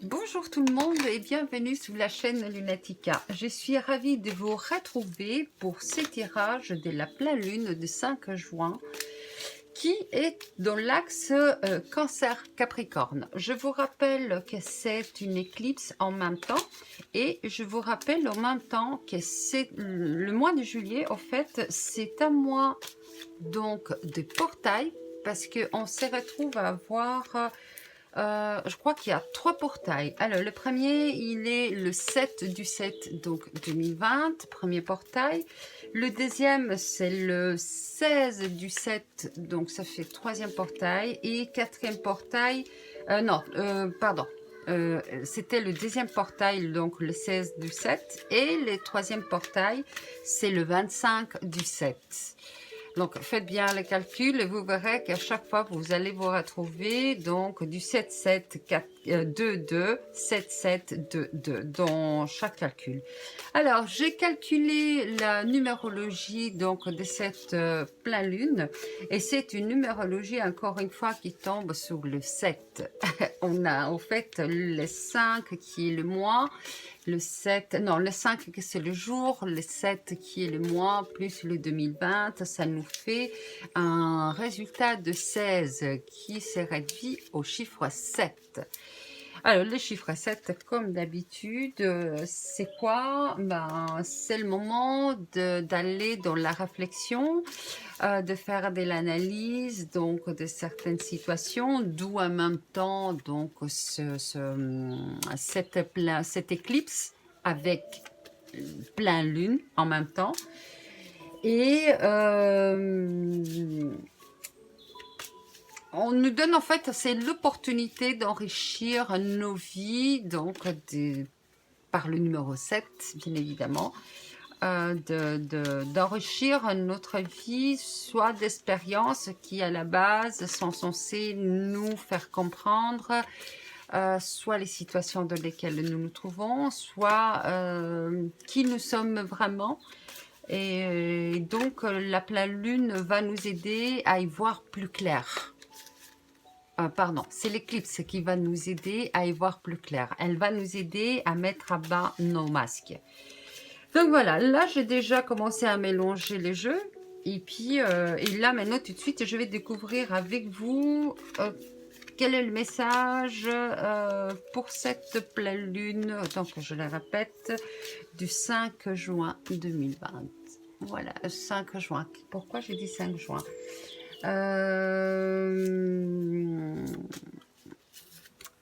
Bonjour tout le monde et bienvenue sur la chaîne Lunatica. Je suis ravie de vous retrouver pour ce tirage de la pleine lune de 5 juin qui est dans l'axe Cancer Capricorne. Je vous rappelle que c'est une éclipse en même temps et je vous rappelle en même temps que c'est le mois de juillet, en fait, c'est un mois donc de portail parce qu'on se retrouve à avoir je crois qu'il y a 3 portails. Alors, le premier, il est le 7 du 7, donc 2020, premier portail. Le deuxième, c'est le 16 du 7, donc ça fait troisième portail. Et quatrième portail, pardon. C'était le deuxième portail, donc le 16 du 7. Et le troisième portail, c'est le 25 du 7. Donc, faites bien le calcul et vous verrez qu'à chaque fois, vous allez vous retrouver donc du 7, 7, 4, 2, 2, 7, 7, 2, 2 dans chaque calcul. Alors, j'ai calculé la numérologie donc de cette pleine lune et c'est une numérologie encore une fois qui tombe sur le 7. On a en fait le 5 qui est le mois, le 7, non, le 5 qui c'est le jour, le 7 qui est le mois, plus le 2020, ça nous fait un résultat de 16 qui se réduit au chiffre 7. Alors, le chiffre 7, comme d'habitude, c'est quoi? Ben, c'est le moment d'aller dans la réflexion, de faire de l'analyse donc de certaines situations, d'où en même temps donc cette éclipse avec pleine lune en même temps. Et on nous donne en fait, c'est l'opportunité d'enrichir nos vies, donc par le numéro 7, bien évidemment, d'enrichir notre vie, soit d'expériences qui à la base sont censées nous faire comprendre, soit les situations dans lesquelles nous nous trouvons, soit qui nous sommes vraiment. Et donc la pleine lune va nous aider à y voir plus clair. Pardon, c'est l'éclipse qui va nous aider à y voir plus clair. Elle va nous aider à mettre à bas nos masques. Donc voilà, là j'ai déjà commencé à mélanger les jeux. Et puis, et là maintenant tout de suite, je vais découvrir avec vous quel est le message pour cette pleine lune. Donc je le répète, du 5 juin 2020. Voilà, 5 juin. Pourquoi j'ai dit 5 juin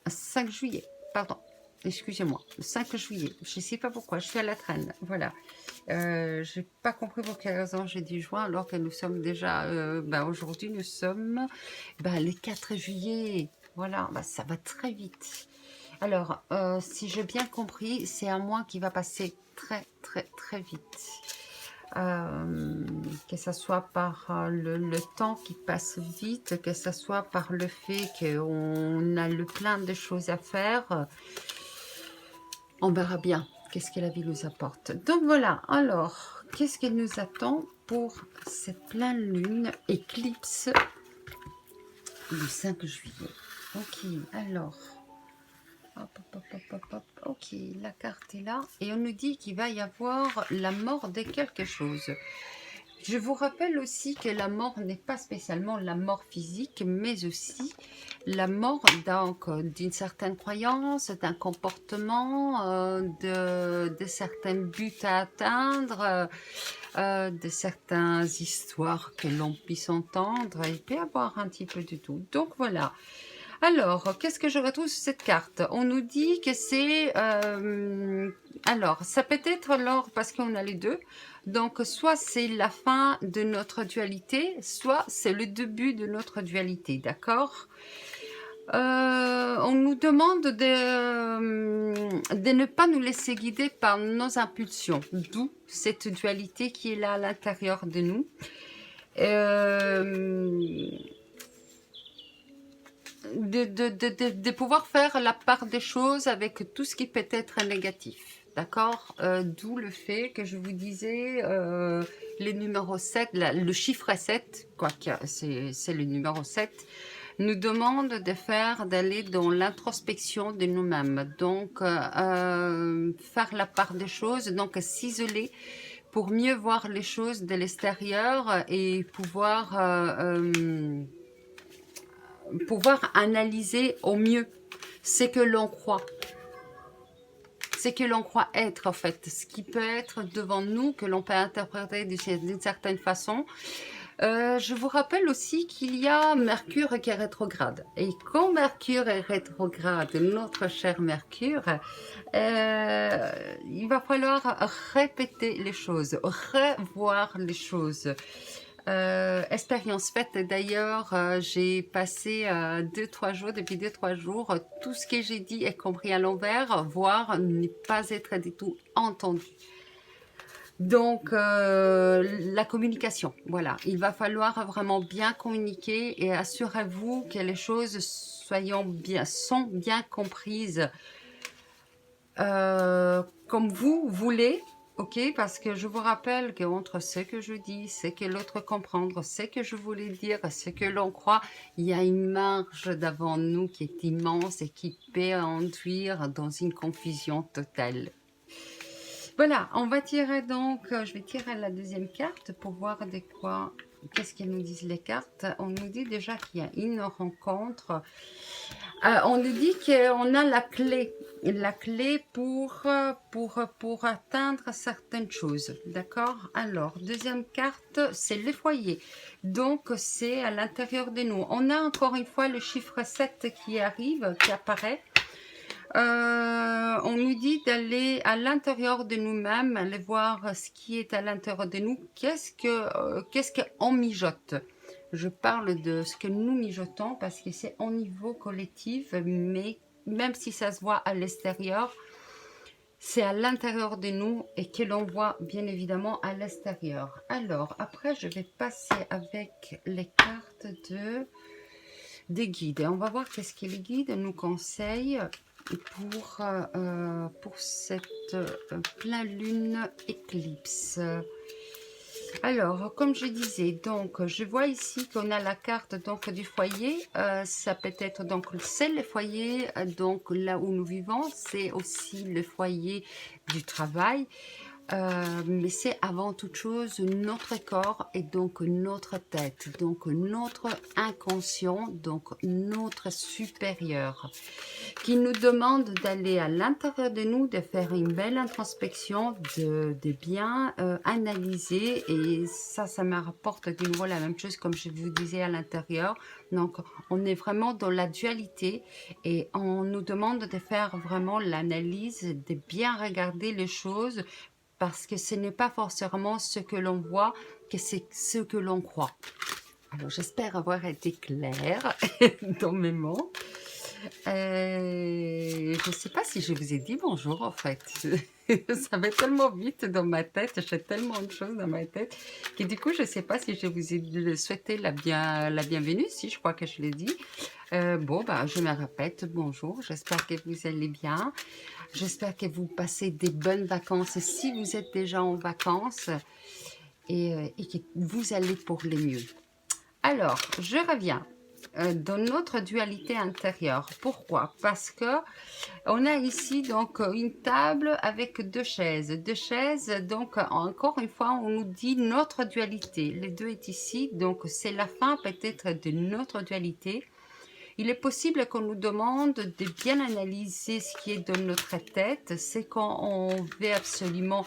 5 juillet, pardon, excusez-moi, 5 juillet, je ne sais pas pourquoi, je suis à la traîne, voilà. Je n'ai pas compris pour quelle raison j'ai dit juin, alors que nous sommes déjà, aujourd'hui nous sommes le 4 juillet, voilà, ça va très vite. Alors, si j'ai bien compris, c'est un mois qui va passer très vite. Que ce soit par le temps qui passe vite, que ce soit par le fait qu'on a le plein de choses à faire. On verra bien qu'est-ce que la vie nous apporte. Donc voilà, alors, qu'est-ce qu'il nous attend pour cette pleine lune éclipse du 5 juillet. Ok, alors... Ok, la carte est là et on nous dit qu'il va y avoir la mort de quelque chose. Je vous rappelle aussi que la mort n'est pas spécialement la mort physique, mais aussi la mort d'une certaine croyance, d'un comportement, de certains buts à atteindre, de certaines histoires que l'on puisse entendre. Il peut y avoir un petit peu de tout. Donc voilà. Alors, qu'est-ce que je retrouve sur cette carte? On nous dit que c'est... alors, ça peut être l'or parce qu'on a les deux. Donc, soit c'est la fin de notre dualité, soit c'est le début de notre dualité, d'accord? On nous demande de ne pas nous laisser guider par nos impulsions, d'où cette dualité qui est là à l'intérieur de nous. De pouvoir faire la part des choses avec tout ce qui peut être négatif. D'accord, d'où le fait que je vous disais les numéros 7, le chiffre 7, quoi que c'est le numéro 7, nous demande d'aller dans l'introspection de nous-mêmes. Donc, faire la part des choses, donc s'isoler pour mieux voir les choses de l'extérieur et pouvoir analyser au mieux ce que l'on croit. Ce que l'on croit être en fait, ce qui peut être devant nous, que l'on peut interpréter d'une certaine façon. Je vous rappelle aussi qu'il y a Mercure qui est rétrograde. Et quand Mercure est rétrograde, notre cher Mercure, il va falloir répéter les choses, revoir les choses. Expérience faite d'ailleurs, j'ai passé 2-3 jours, depuis 2-3 jours, tout ce que j'ai dit est compris à l'envers, voire ne pas être du tout entendu. Donc, la communication, voilà, il va falloir vraiment bien communiquer et assurez-vous que les choses sont bien comprises comme vous voulez. Ok, parce que je vous rappelle qu'entre ce que je dis, ce que l'autre comprend, ce que je voulais dire, ce que l'on croit, il y a une marge devant nous qui est immense et qui peut induire dans une confusion totale. Voilà, on va tirer donc, je vais tirer la deuxième carte pour voir de quoi, qu'est-ce qu'elles nous disent les cartes. On nous dit déjà qu'il y a une rencontre. On nous dit qu'on a la clé pour atteindre certaines choses, d'accord? Alors, deuxième carte, c'est le foyer. Donc, c'est à l'intérieur de nous. On a encore une fois le chiffre 7 qui arrive, qui apparaît. On nous dit d'aller à l'intérieur de nous-mêmes, aller voir ce qui est à l'intérieur de nous. Qu'est-ce qu'on mijote? Je parle de ce que nous mijotons parce que c'est au niveau collectif, mais même si ça se voit à l'extérieur, c'est à l'intérieur de nous et que l'on voit bien évidemment à l'extérieur. Alors, après, je vais passer avec les cartes des guides. Et on va voir qu'est-ce que les guides nous conseillent pour cette pleine lune éclipse. Alors, comme je disais, donc je vois ici qu'on a la carte donc du foyer. Ça peut être donc c'est le foyer, donc là où nous vivons, c'est aussi le foyer du travail. Mais c'est avant toute chose notre corps et donc notre tête, donc notre inconscient, donc notre supérieur, qui nous demande d'aller à l'intérieur de nous, de faire une belle introspection, de bien analyser, et ça me rapporte de nouveau la même chose comme je vous disais à l'intérieur. Donc on est vraiment dans la dualité et on nous demande de faire vraiment l'analyse, de bien regarder les choses, parce que ce n'est pas forcément ce que l'on voit, que c'est ce que l'on croit. Alors, j'espère avoir été claire dans mes mots. Je ne sais pas si je vous ai dit bonjour, en fait. Ça va tellement vite dans ma tête, j'ai tellement de choses dans ma tête, que du coup, je ne sais pas si je vous ai souhaité la bienvenue, si, je crois que je l'ai dit. Bon, bah, je me répète, bonjour, j'espère que vous allez bien. J'espère que vous passez des bonnes vacances si vous êtes déjà en vacances et que vous allez pour le mieux. Alors, je reviens dans notre dualité intérieure. Pourquoi? Parce que on a ici donc une table avec deux chaises. Donc encore une fois, on nous dit notre dualité. Les deux est ici, donc c'est la fin peut-être de notre dualité. Il est possible qu'on nous demande de bien analyser ce qui est dans notre tête, c'est qu'on veut absolument,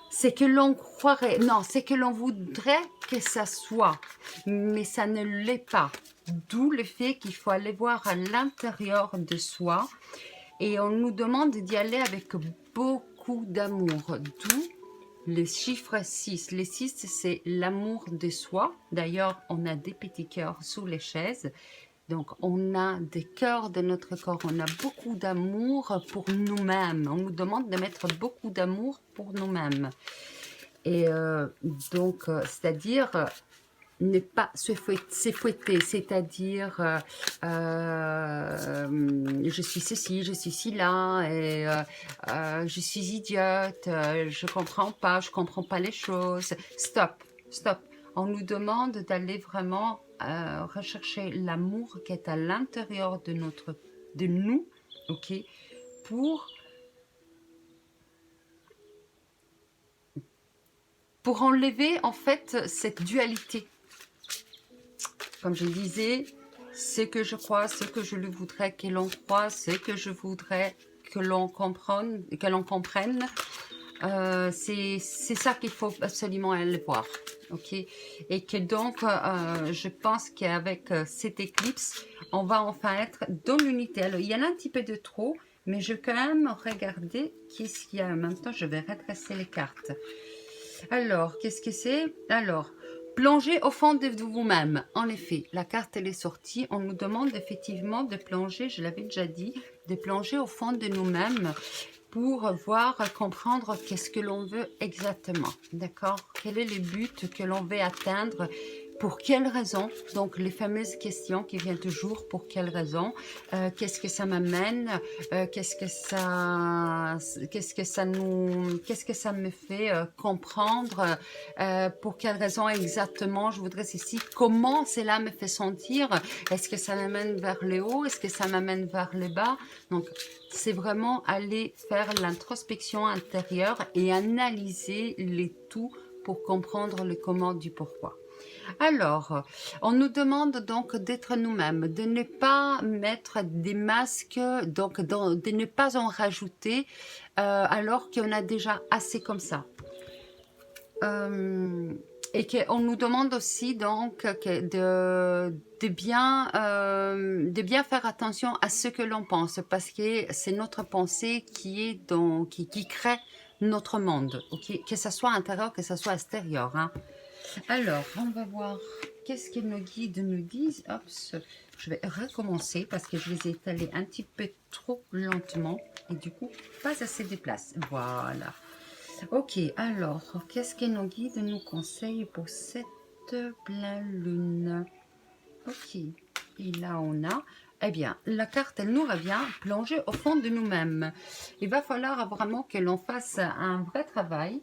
c'est que l'on croirait, non, c'est que l'on voudrait que ça soit, mais ça ne l'est pas. D'où le fait qu'il faut aller voir à l'intérieur de soi et on nous demande d'y aller avec beaucoup d'amour, d'où le chiffre 6. Le 6, c'est l'amour de soi. D'ailleurs, on a des petits cœurs sous les chaises. Donc, on a des cœurs de notre corps, on a beaucoup d'amour pour nous-mêmes. On nous demande de mettre beaucoup d'amour pour nous-mêmes. Et donc, c'est-à-dire ne pas s'effouetter, c'est-à-dire je suis ceci, je suis ci-là, et je suis idiote, je comprends pas les choses. Stop, stop. On nous demande d'aller vraiment rechercher l'amour qui est à l'intérieur de nous, ok, pour enlever en fait cette dualité. Comme je disais, ce que je crois, ce que je le voudrais que l'on croit, ce que je voudrais que l'on comprenne, c'est ça qu'il faut absolument aller voir. Ok, et que donc je pense qu'avec cette éclipse, on va enfin être dans l'unité. Alors il y en a un petit peu de trop, mais je vais quand même regarder qu'est-ce qu'il y a. En même temps, je vais redresser les cartes. Alors, qu'est-ce que c'est? Alors, plonger au fond de vous-même. En effet, la carte elle est sortie. On nous demande effectivement de plonger, je l'avais déjà dit, de plonger au fond de nous-mêmes pour voir, comprendre qu'est-ce que l'on veut exactement. D'accord? Quel est le but que l'on veut atteindre? Pour quelle raison? Donc, les fameuses questions qui viennent toujours. Pour quelle raison? Qu'est-ce que ça m'amène? Qu'est-ce que ça me fait comprendre? Pour quelle raison exactement? Je voudrais ici, comment cela me fait sentir? Est-ce que ça m'amène vers le haut? Est-ce que ça m'amène vers le bas? Donc, c'est vraiment aller faire l'introspection intérieure et analyser les tout pour comprendre le comment du pourquoi. Alors, on nous demande donc d'être nous-mêmes, de ne pas mettre des masques, donc de ne pas en rajouter alors qu'on a déjà assez comme ça. Et qu'on nous demande aussi donc de bien faire attention à ce que l'on pense, parce que c'est notre pensée qui crée notre monde, okay? Que ce soit intérieur, que ce soit extérieur. Hein. Alors, on va voir qu'est-ce que nos guides nous disent. Hop, je vais recommencer parce que je les ai étalés un petit peu trop lentement et du coup, pas assez de place. Voilà. Ok, alors, qu'est-ce que nos guides nous conseillent pour cette pleine lune? Ok, et là on a, eh bien, la carte, elle nous revient plonger au fond de nous-mêmes. Il va falloir vraiment que l'on fasse un vrai travail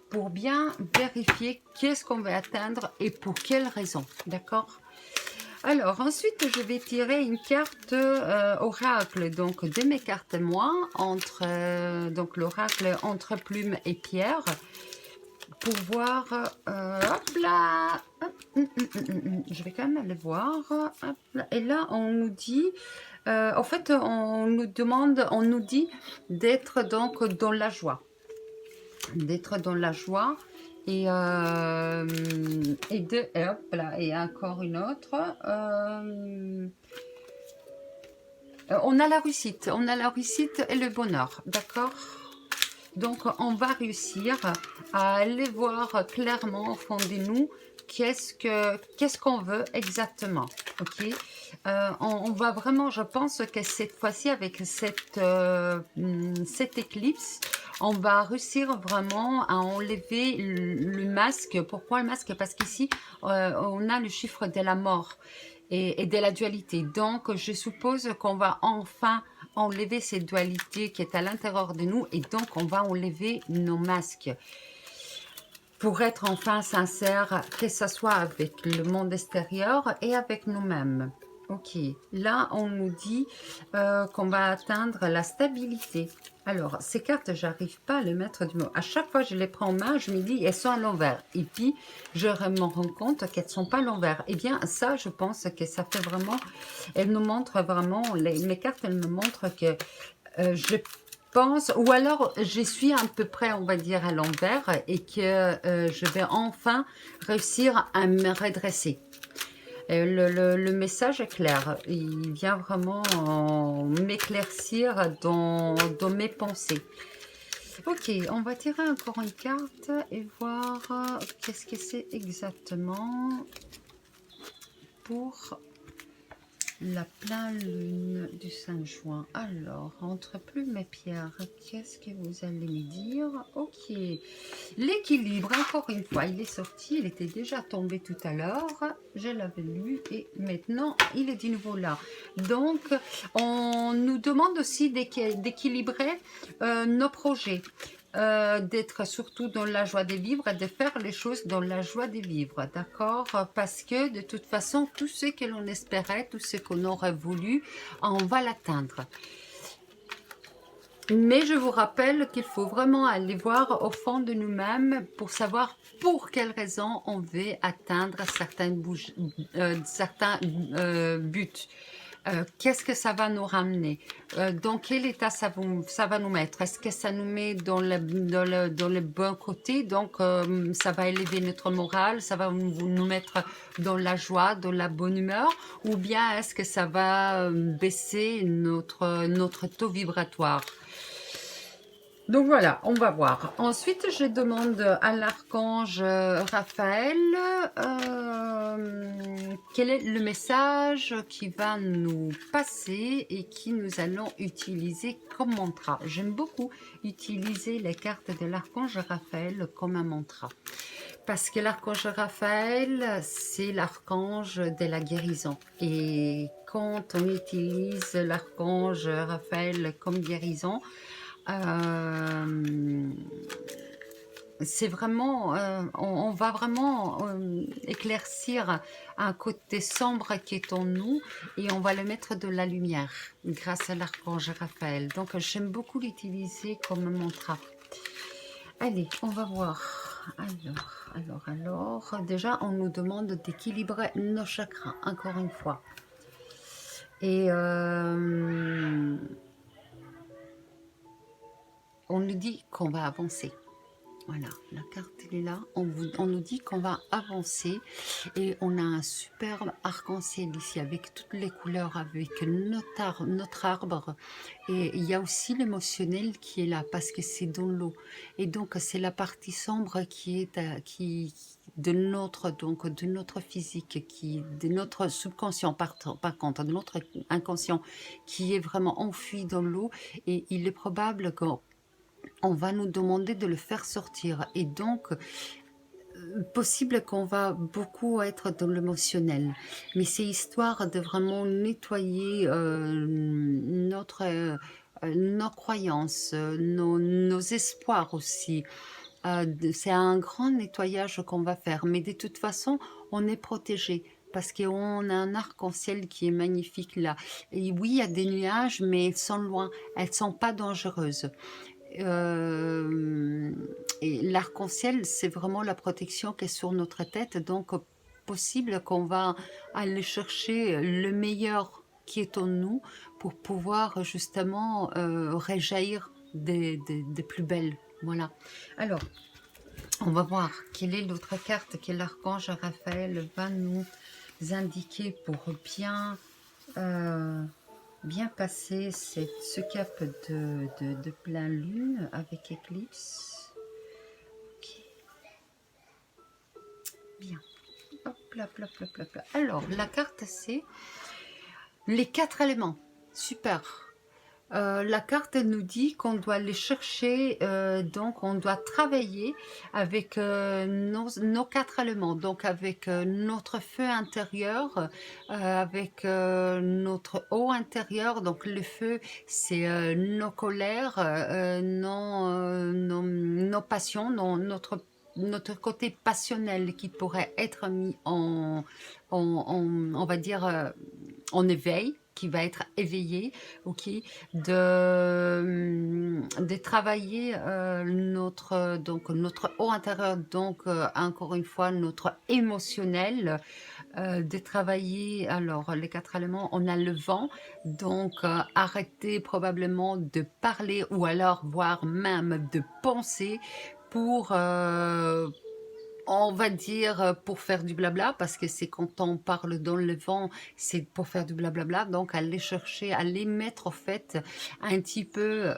pour bien vérifier qu'est-ce qu'on veut atteindre et pour quelles raisons, d'accord? Alors, ensuite, je vais tirer une carte oracle, donc de mes cartes moi, donc l'oracle entre plumes et pierres, pour voir, hop là, je vais quand même aller voir, hop là, et là, on nous dit, en fait, on nous dit d'être donc dans la joie, et hop là, et encore une autre, on a la réussite et le bonheur, d'accord? Donc on va réussir à aller voir clairement au fond de nous qu'est-ce qu'on veut exactement, ok? On va vraiment, je pense que cette fois-ci avec cette éclipse, on va réussir vraiment à enlever le masque. Pourquoi le masque? Parce qu'ici, on a le chiffre de la mort et de la dualité. Donc, je suppose qu'on va enfin enlever cette dualité qui est à l'intérieur de nous et donc on va enlever nos masques pour être enfin sincère, que ce soit avec le monde extérieur et avec nous-mêmes. Ok, là on nous dit qu'on va atteindre la stabilité. Alors, ces cartes, j'arrive pas à les mettre du mot. À chaque fois que je les prends en main, je me dis, elles sont à l'envers. Et puis, je me rends compte qu'elles ne sont pas à l'envers. Eh bien, ça, je pense que ça fait vraiment... Elles nous montrent vraiment... mes cartes, elles me montrent que je pense... Ou alors, je suis à peu près, on va dire, à l'envers et que je vais enfin réussir à me redresser. Le message est clair, il vient vraiment m'éclaircir dans mes pensées. Ok, on va tirer encore une carte et voir qu'est-ce que c'est exactement pour la pleine lune du 5 juin. Alors, entre plumes et pierres, qu'est-ce que vous allez me dire? Ok, l'équilibre, encore une fois, il est sorti, il était déjà tombé tout à l'heure, je l'avais lu et maintenant il est de nouveau là. Donc, on nous demande aussi d'équilibrer nos projets. d'être surtout dans la joie de vivre et de faire les choses dans la joie de vivre, d'accord? Parce que de toute façon, tout ce que l'on espérait, tout ce qu'on aurait voulu, on va l'atteindre. Mais je vous rappelle qu'il faut vraiment aller voir au fond de nous-mêmes pour savoir pour quelles raisons on veut atteindre certains buts. Qu'est-ce que ça va nous ramener? Dans quel état ça va nous mettre? Est-ce que ça nous met dans le bon côté? Donc, ça va élever notre morale, ça va nous mettre dans la joie, dans la bonne humeur? Ou bien est-ce que ça va baisser notre taux vibratoire? Donc voilà, on va voir. Ensuite, je demande à l'archange Raphaël quel est le message qui va nous passer et qui nous allons utiliser comme mantra. J'aime beaucoup utiliser les cartes de l'archange Raphaël comme un mantra. Parce que l'archange Raphaël, c'est l'archange de la guérison. Et quand on utilise l'archange Raphaël comme guérison, c'est vraiment, on va vraiment éclaircir un côté sombre qui est en nous et on va le mettre de la lumière grâce à l'archange Raphaël. Donc j'aime beaucoup l'utiliser comme mantra. Allez, on va voir. Alors, déjà on nous demande d'équilibrer nos chakras, encore une fois. Et on nous dit qu'on va avancer. Voilà, la carte elle est là. On nous dit qu'on va avancer et on a un superbe arc-en-ciel ici avec toutes les couleurs, avec notre arbre. Et il y a aussi l'émotionnel qui est là parce que c'est dans l'eau. Et donc c'est la partie sombre qui est de notre physique, de notre subconscient par contre, de notre inconscient qui est vraiment enfui dans l'eau. Et il est probable qu'on va nous demander de le faire sortir. Et donc, possible qu'on va beaucoup être dans l'émotionnel. Mais c'est histoire de vraiment nettoyer nos croyances, nos espoirs aussi. C'est un grand nettoyage qu'on va faire. Mais de toute façon, on est protégé. Parce qu'on a un arc-en-ciel qui est magnifique là. Et oui, il y a des nuages, mais elles sont loin. Elles ne sont pas dangereuses. Et l'arc-en-ciel, c'est vraiment la protection qui est sur notre tête. Donc, possible qu'on va aller chercher le meilleur qui est en nous pour pouvoir justement réjaillir des plus belles. Voilà. Alors, on va voir quelle est l'autre carte que l'archange Raphaël va nous indiquer pour bien passer ce cap de pleine lune avec éclipse. Ok. Bien. Hop là, hop là, hop là, hop là. Alors, la carte, c'est les 4 éléments. Super. La carte nous dit qu'on doit les chercher, donc on doit travailler avec nos 4 éléments, donc avec notre feu intérieur, avec notre eau intérieure. Donc le feu, c'est nos colères, nos passions, notre côté passionnel qui pourrait être mis on va dire, en éveil, qui va être éveillé, ok, de travailler notre haut intérieur, donc encore une fois notre émotionnel, de travailler. Alors les 4 éléments, on a le vent, donc arrêter probablement de parler ou alors voire même de penser pour on va dire pour faire du blabla, parce que c'est quand on parle dans le vent, c'est pour faire du blablabla. Donc aller chercher, aller mettre en fait un petit peu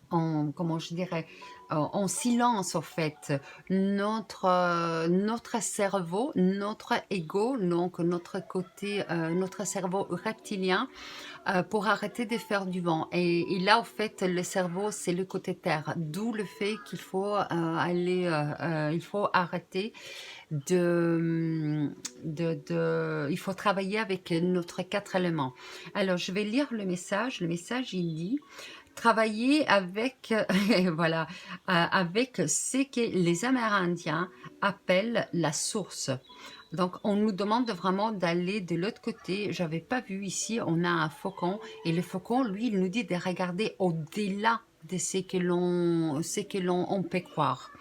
comment je dirais, en silence en fait notre cerveau, notre ego, donc notre côté, notre cerveau reptilien, pour arrêter de faire du vent. Et là, en fait, le cerveau, c'est le côté terre, d'où le fait qu'il faut il faut arrêter il faut travailler avec notre 4 éléments. Alors, je vais lire le message. Le message, il dit: travailler avec, voilà, avec ce que les Amérindiens appellent la source. Donc, on nous demande vraiment d'aller de l'autre côté. J'avais pas vu ici, on a un faucon et le faucon, lui, il nous dit de regarder au-delà de ce que l'on on peut croire.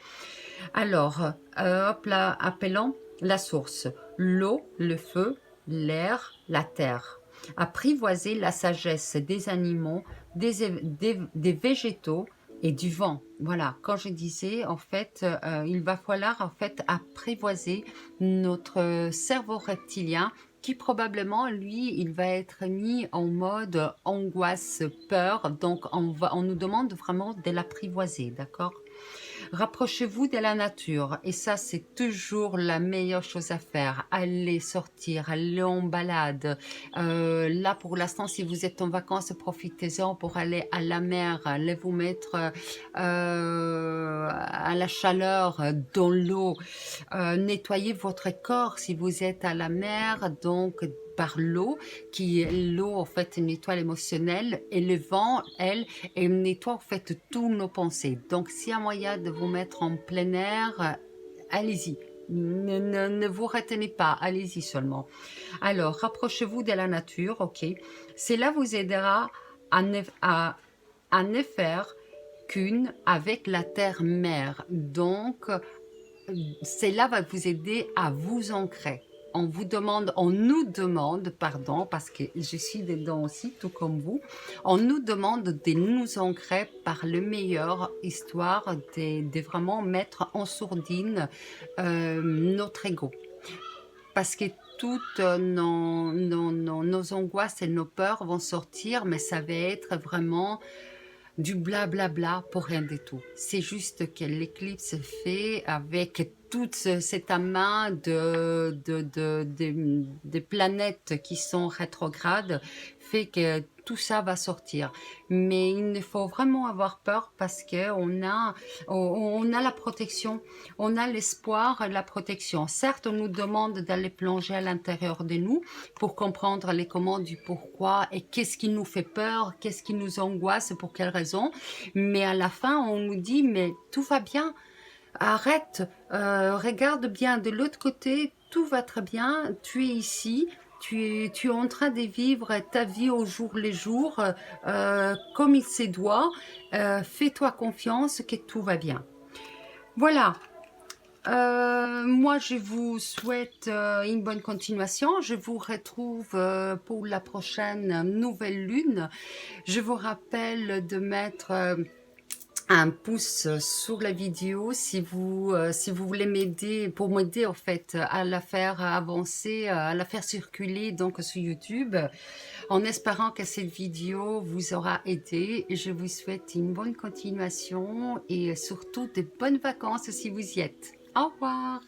Alors, hop là, appelons la source. L'eau, le feu, l'air, la terre. Apprivoiser la sagesse des animaux, des végétaux et du vent. Voilà, quand je disais, en fait, il va falloir en fait apprivoiser notre cerveau reptilien qui probablement, lui, il va être mis en mode angoisse, peur. Donc, on nous demande vraiment de l'apprivoiser, d'accord? Rapprochez-vous de la nature et ça c'est toujours la meilleure chose à faire. Allez sortir, allez en balade. Là pour l'instant si vous êtes en vacances, profitez-en pour aller à la mer, allez vous mettre à la chaleur dans l'eau. Nettoyez votre corps si vous êtes à la mer, donc par l'eau, qui l'eau en fait nettoie l'émotionnel et le vent, elle nettoie en fait tous nos pensées. Donc s'il y a moyen de vous mettre en plein air, allez-y. Ne vous retenez pas, allez-y seulement. Alors, rapprochez-vous de la nature, ok. Cela vous aidera à ne faire qu'une avec la terre-mère. Donc, cela va vous aider à vous ancrer. On nous demande, pardon, parce que je suis dedans aussi, tout comme vous, on nous demande de nous ancrer par le meilleur, histoire de vraiment mettre en sourdine notre ego. Parce que toutes nos angoisses et nos peurs vont sortir, mais ça va être vraiment du blablabla pour rien du tout. C'est juste que l'éclipse fait avec tout cet amas de planètes qui sont rétrogrades, fait que tout ça va sortir. Mais il faut vraiment avoir peur parce que on a la protection, on a l'espoir, la protection. Certes, on nous demande d'aller plonger à l'intérieur de nous pour comprendre les commandes du pourquoi et qu'est-ce qui nous fait peur, qu'est-ce qui nous angoisse, pour quelles raisons. Mais à la fin, on nous dit, mais tout va bien, arrête, regarde bien de l'autre côté, tout va très bien, tu es ici, tu es en train de vivre ta vie au jour le jour, comme il se doit, fais-toi confiance que tout va bien. Voilà. Moi, je vous souhaite une bonne continuation. Je vous retrouve pour la prochaine nouvelle lune. Je vous rappelle de mettre un pouce sur la vidéo si vous voulez m'aider, pour m'aider en fait à la faire avancer, à la faire circuler donc sur YouTube, en espérant que cette vidéo vous aura aidé. Je vous souhaite une bonne continuation et surtout de bonnes vacances si vous y êtes. Au revoir.